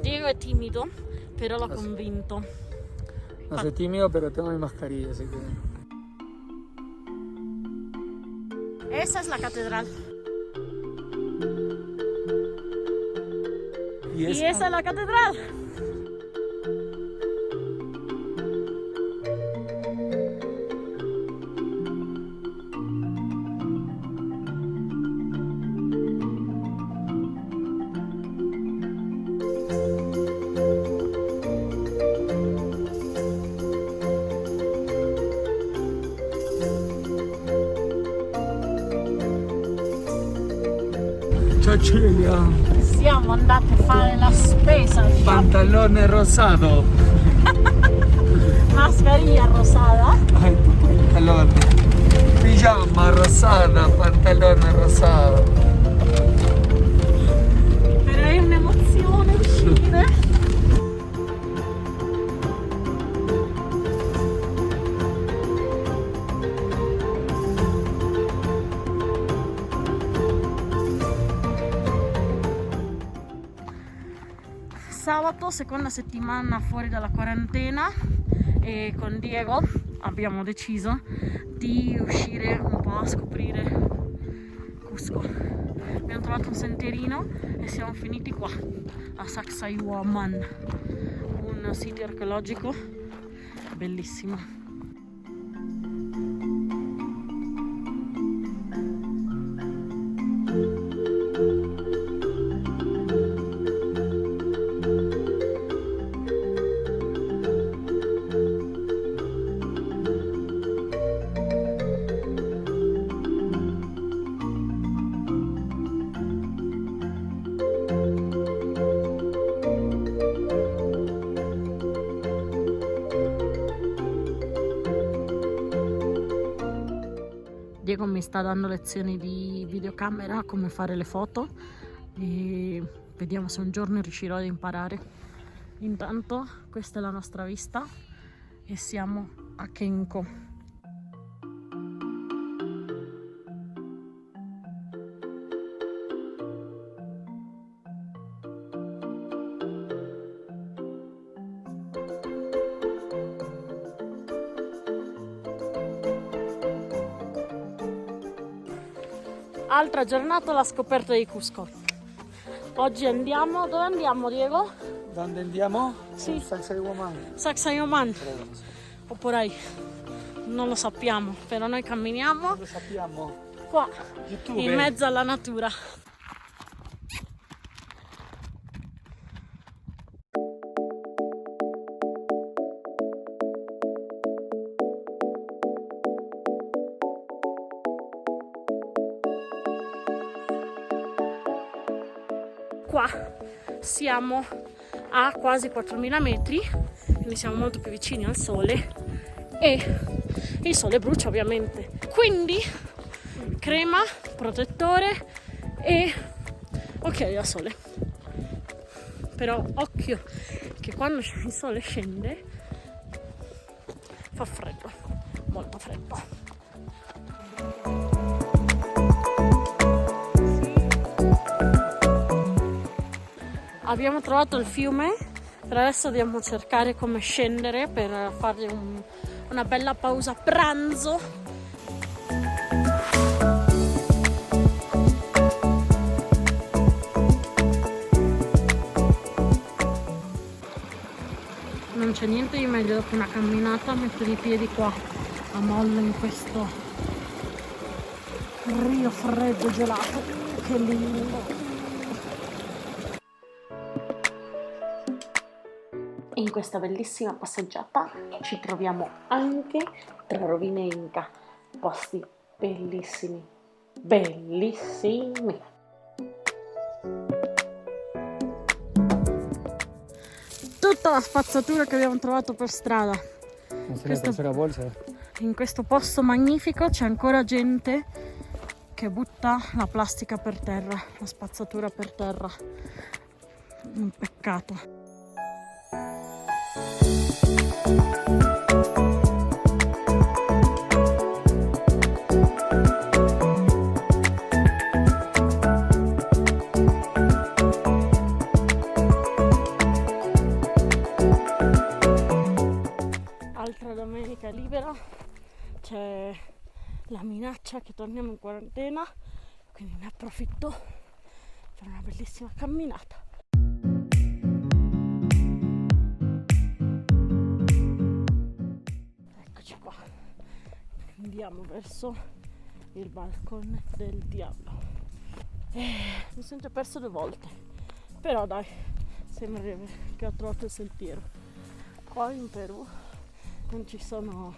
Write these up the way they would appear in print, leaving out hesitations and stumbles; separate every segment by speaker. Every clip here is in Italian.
Speaker 1: Diego è timido, però l'ho convinto.
Speaker 2: No sé tímido, pero tengo mi mascarilla, así que...
Speaker 1: Esa es la catedral.
Speaker 2: ¿Y
Speaker 1: Y esa es la catedral.
Speaker 2: Ciao Celia!
Speaker 1: Siamo andati a fare la spesa.
Speaker 2: Pantalone rosato!
Speaker 1: Mascarilla rosada.
Speaker 2: Ay, pantalone! Pijama rosata, pantalone rosato!
Speaker 1: Però è un'emozione uscire. Sabato, seconda settimana fuori dalla quarantena, e con Diego abbiamo deciso di uscire un po' a scoprire Cusco. Abbiamo trovato un sentierino e siamo finiti qua a Sacsayhuaman, un sito archeologico bellissimo. Diego mi sta dando lezioni di videocamera, come fare le foto, e vediamo se un giorno riuscirò ad imparare. Intanto questa è la nostra vista e siamo a Kenko. Altra giornata alla scoperta di Cusco. Oggi andiamo... Dove andiamo, Diego?
Speaker 2: ¿Dónde andiamo?
Speaker 1: Sì.
Speaker 2: Sacsayhuaman.
Speaker 1: Sacsayhuaman. O por ahí. Non lo sappiamo, però noi camminiamo
Speaker 2: Lo sappiamo.
Speaker 1: qua,
Speaker 2: YouTube.
Speaker 1: in mezzo alla natura. Qua siamo a quasi 4000 metri, quindi siamo molto più vicini al sole e il sole brucia ovviamente. Quindi crema, protettore e occhiali da sole. Però occhio che quando il sole scende fa freddo, molto freddo. Abbiamo trovato il fiume, per adesso dobbiamo cercare come scendere per fare una bella pausa pranzo. Non c'è niente di meglio dopo una camminata mettere i piedi qua a mollo in questo rio freddo gelato. Che lindo! In questa bellissima passeggiata ci troviamo anche tra rovine Inca, posti bellissimi, bellissimi. Tutta la spazzatura che abbiamo trovato per strada. In questo posto magnifico c'è ancora gente che butta la plastica per terra, la spazzatura per terra. Un peccato. libera, c'è la minaccia che torniamo in quarantena, quindi ne approfitto per una bellissima camminata. Eccoci qua, andiamo verso il balcone del diavolo. Mi sono già perso 2 volte, però dai, sembra che ho trovato il sentiero. Qua in Perù non ci sono,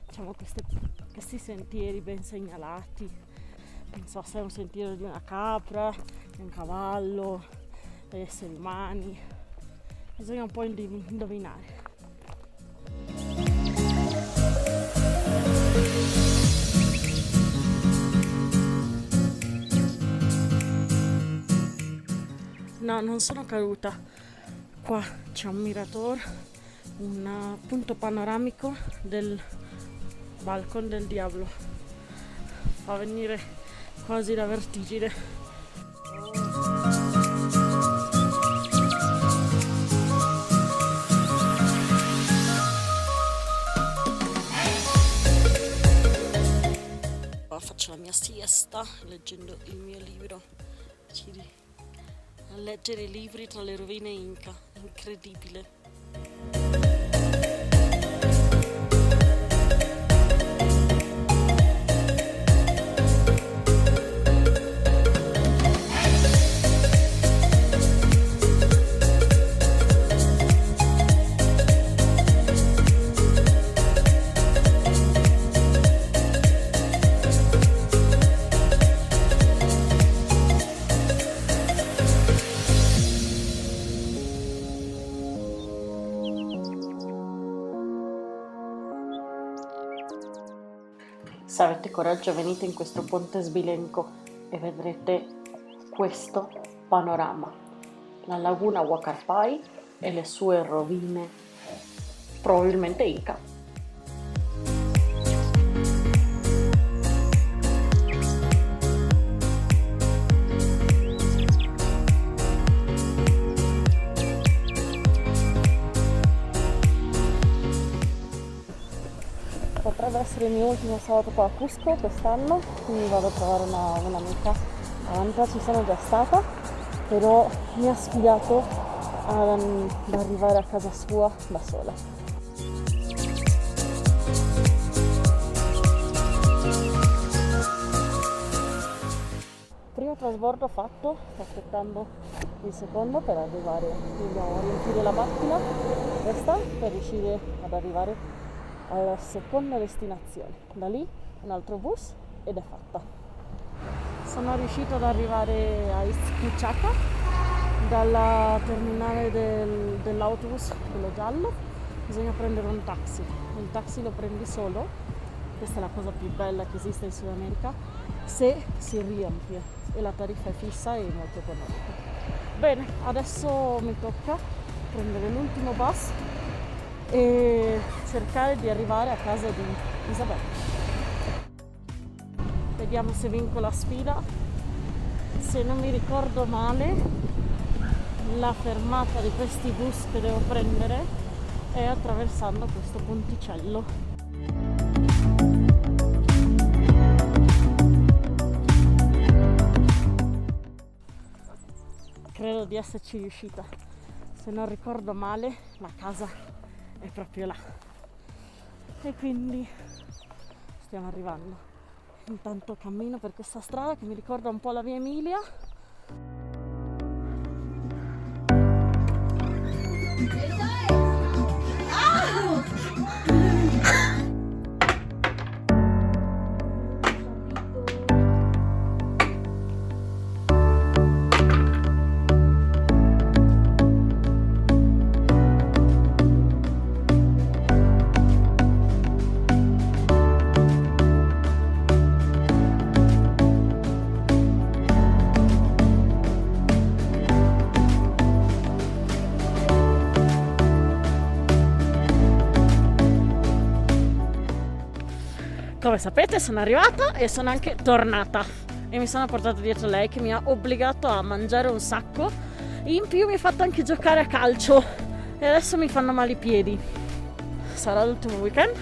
Speaker 1: diciamo, questi sentieri ben segnalati. Non so se è un sentiero di una capra, di un cavallo, degli esseri umani. Bisogna un po' indovinare. No, non sono caduta. Qua c'è un mirador, un punto panoramico del balcone del diavolo. Fa venire quasi la vertigine. Faccio la mia siesta leggendo il mio libro. A leggere i libri tra le rovine Inca, incredibile. Se avete coraggio venite in questo ponte sbilenco e vedrete questo panorama, la laguna Huacarpay e le sue rovine, probabilmente Inca. Potrebbe essere il mio ultimo sabato qua a Cusco quest'anno, quindi vado a trovare un'amica. A Anta ci sono già stata, però mi ha sfidato ad arrivare a casa sua da sola. Primo trasbordo fatto, sto aspettando il secondo per arrivare, dobbiamo riempire la macchina questa per riuscire ad arrivare alla seconda destinazione. Da lì un altro bus ed è fatta. Sono riuscito ad arrivare a Izquichaca dalla terminale dell'autobus, quello giallo. Bisogna prendere un taxi. Il taxi lo prendi solo, questa è la cosa più bella che esiste in Sud America, se si riempie e la tariffa è fissa e molto economica. Bene, adesso mi tocca prendere l'ultimo bus e cercare di arrivare a casa di Isabella. Vediamo se vinco la sfida. Se non mi ricordo male, la fermata di questi bus che devo prendere è attraversando questo ponticello. Credo di esserci riuscita. Se non ricordo male, la casa è proprio là e quindi stiamo arrivando. Intanto cammino per questa strada che mi ricorda un po' la via Emilia. Come sapete sono arrivata e sono anche tornata e mi sono portata dietro lei che mi ha obbligato a mangiare un sacco e in più mi ha fatto anche giocare a calcio e adesso mi fanno male i piedi. Sarà l'ultimo weekend